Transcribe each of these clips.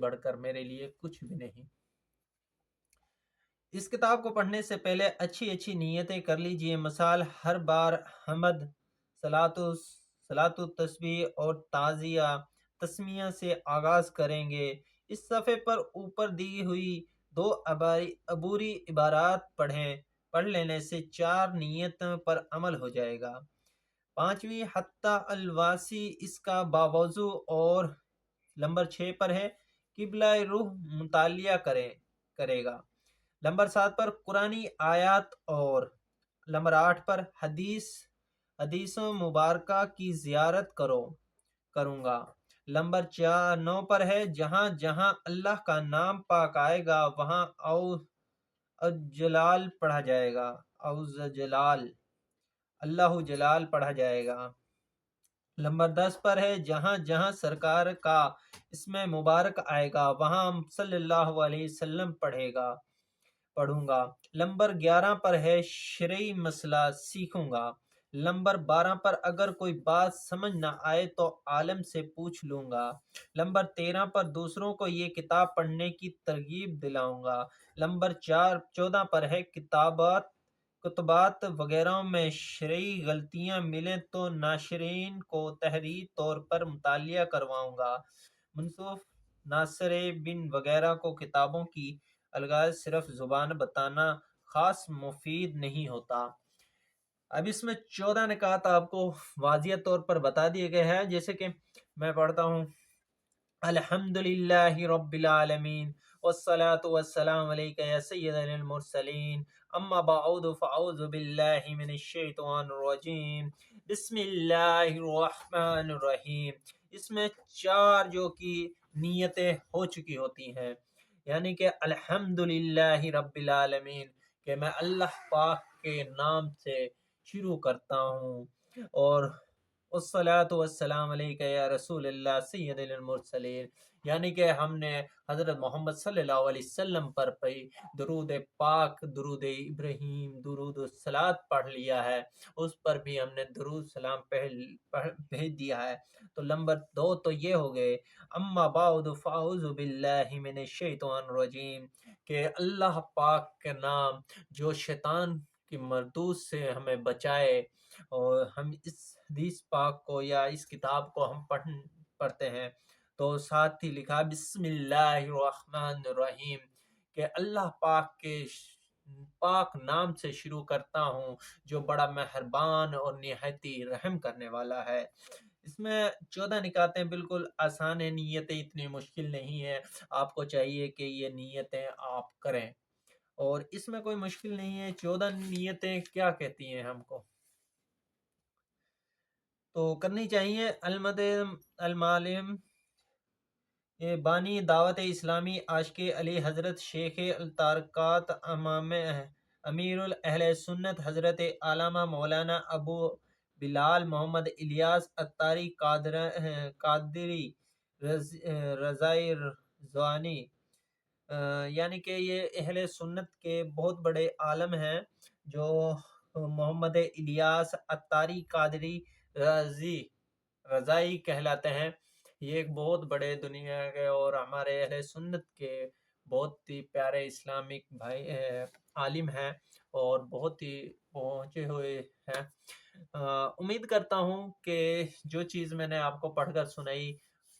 بڑھ کر میرے لیے کچھ بھی نہیں۔ اس کتاب کو پڑھنے سے پہلے اچھی اچھی نیتیں کر لیجئے۔ مثال ہر بار حمد، صلاۃ التسبیح اور تعزیہ تسمیہ سے آغاز کریں گے۔ اس صفحے پر اوپر دی ہوئی 2 عبوری عبارات پڑھ لینے سے 4 نیتوں پر عمل ہو جائے گا۔ 5ویں حتی الواسی اس کا باوضو اور نمبر 6 پر ہے قبلہ روح مطالعہ کرے گا۔ نمبر 7 پر قرآنی آیات اور نمبر 8 پر حدیثوں مبارکہ کی زیارت کروں گا۔ نمبر 9 پر ہے جہاں جہاں اللہ کا نام پاک آئے گا وہاں اعوذ پڑھا جائے گا، اللہ جلال پڑھا جائے گا۔ نمبر 10 پر ہے جہاں جہاں سرکار کا اسم مبارک آئے گا وہاں صلی اللہ علیہ وسلم پڑھوں گا۔ نمبر 11 پر ہے شرعی مسئلہ سیکھوں گا۔ نمبر 12 پر اگر کوئی بات سمجھ نہ آئے تو عالم سے پوچھ لوں گا۔ نمبر 13 پر دوسروں کو یہ کتاب پڑھنے کی ترغیب دلاؤں گا۔ نمبر 14 پر ہے کتبات وغیرہ میں شرعی غلطیاں ملیں تو ناشرین کو تحریری طور پر مطلع کرواؤں گا۔ منصف ناصر بن وغیرہ کو کتابوں کی الغاز صرف زبان بتانا خاص مفید نہیں ہوتا۔ اب اس میں 14 نکات آپ کو واضح طور پر بتا دیے گئے ہیں، جیسے کہ میں پڑھتا ہوں: الحمدللہ رب العالمین والصلاة والسلام علیک یا سید المرسلین، اما بعد فاعوذ باللہ من الشیطان الرجیم، بسم اللہ الرحمن الرحیم۔ اس میں 4 جو کی نیتیں ہو چکی ہوتی ہیں، یعنی کہ الحمدللہ رب العالمین، کہ میں اللہ پاک کے نام سے شروع کرتا ہوں، اور والصلاة والسلام علیک یا رسول اللہ سید المرسلین، یعنی کہ ہم نے حضرت محمد صلی اللہ علیہ وسلم پر درود پاک، درود ابراہیم، درود الصلاۃ پڑھ لیا ہے، اس پر بھی ہم نے درود سلام بھیج دیا ہے۔ تو نمبر 2 تو یہ ہو گئے، اما بعد فاعوذ باللہ من الشیطان الرجیم، کہ اللہ پاک کے نام جو شیطان کی مردود سے ہمیں بچائے، اور ہم اس حدیث پاک کو یا اس کتاب کو ہم پڑھتے ہیں تو ساتھ ہی لکھا بسم اللہ الرحمن الرحیم، کہ اللہ پاک کے پاک نام سے شروع کرتا ہوں جو بڑا مہربان اور نہایتی رحم کرنے والا ہے۔ اس میں 14 نکاتیں بالکل آسان ہیں، نیتیں اتنی مشکل نہیں ہیں، آپ کو چاہیے کہ یہ نیتیں آپ کریں، اور اس میں کوئی مشکل نہیں ہے۔ 14 نیتیں کیا کہتی ہیں ہم کو تو کرنی چاہیے۔ المعلم بانی دعوت اسلامی عاشق علی حضرت شیخ الطارقات امیر اہل سنت حضرت علامہ مولانا ابو بلال محمد الیاس اتاری قادری رضائی رضوانی، یعنی کہ یہ اہل سنت کے بہت بڑے عالم ہیں جو محمد الیاس اتاری قادری رضائی کہلاتے ہیں۔ یہ ایک بہت بڑے دنیا کے اور ہمارے اہل سنت کے بہت ہی پیارے اسلامک بھائی عالم ہیں، اور بہت ہی پہنچے ہوئے ہیں۔ امید کرتا ہوں کہ جو چیز میں نے آپ کو پڑھ کر سنائی،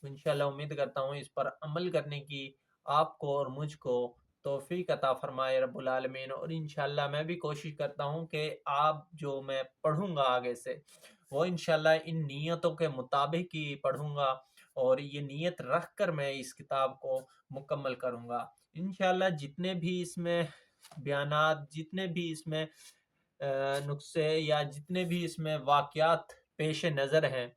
انشاءاللہ امید کرتا ہوں اس پر عمل کرنے کی آپ کو اور مجھ کو توفیق عطا فرمائے رب العالمین، اور انشاءاللہ میں بھی کوشش کرتا ہوں کہ آپ جو میں پڑھوں گا آگے سے وہ انشاءاللہ ان نیتوں کے مطابق ہی پڑھوں گا، اور یہ نیت رکھ کر میں اس کتاب کو مکمل کروں گا انشاءاللہ۔ جتنے بھی اس میں بیانات، جتنے بھی اس میں نقصے یا جتنے بھی اس میں واقعات پیش نظر ہیں،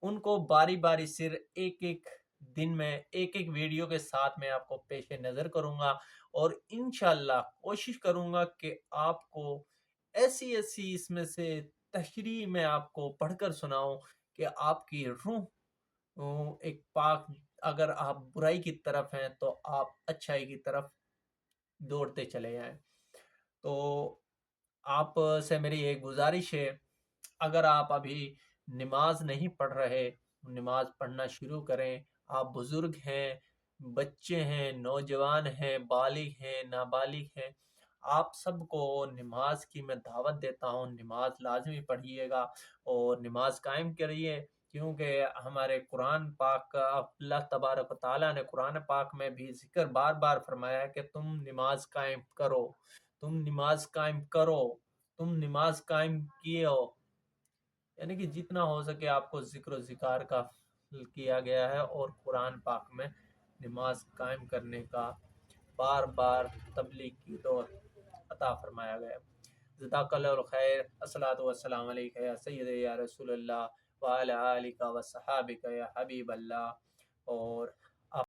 ان کو باری باری سر ایک ایک دن میں ایک ایک ویڈیو کے ساتھ میں آپ کو پیش نظر کروں گا، اور انشاءاللہ کوشش کروں گا کہ آپ کو ایسی اس میں سے تشریح میں آپ کو پڑھ کر سناؤں کہ آپ کی روح ایک پاک، اگر آپ برائی کی طرف ہیں تو آپ اچھائی کی طرف دوڑتے چلے جائیں۔ تو آپ سے میری ایک گزارش ہے، اگر آپ ابھی نماز نہیں پڑھ رہے، نماز پڑھنا شروع کریں۔ آپ بزرگ ہیں، بچے ہیں، نوجوان ہیں، بالغ ہیں، نابالغ ہیں، آپ سب کو نماز کی میں دعوت دیتا ہوں۔ نماز لازمی پڑھیے گا اور نماز قائم کریے، کیونکہ ہمارے قرآن پاک کا اللہ تبارک و تعالیٰ نے قرآن پاک میں بھی ذکر بار بار فرمایا ہے کہ تم نماز قائم کرو، تم نماز قائم کرو، تم نماز قائم کیے ہو، یعنی کہ جتنا ہو سکے آپ کو ذکر و ذکار کا کیا گیا ہے، اور قرآن پاک میں نماز قائم کرنے کا بار بار تبلیغ کی دور عطا فرمایا گیا۔ جزاک اللہ الخیر۔ الصلاۃ والسلام علیک یا سید یا رسول اللہ وعلی آلک و صحابک یا حبیب اللہ۔ اور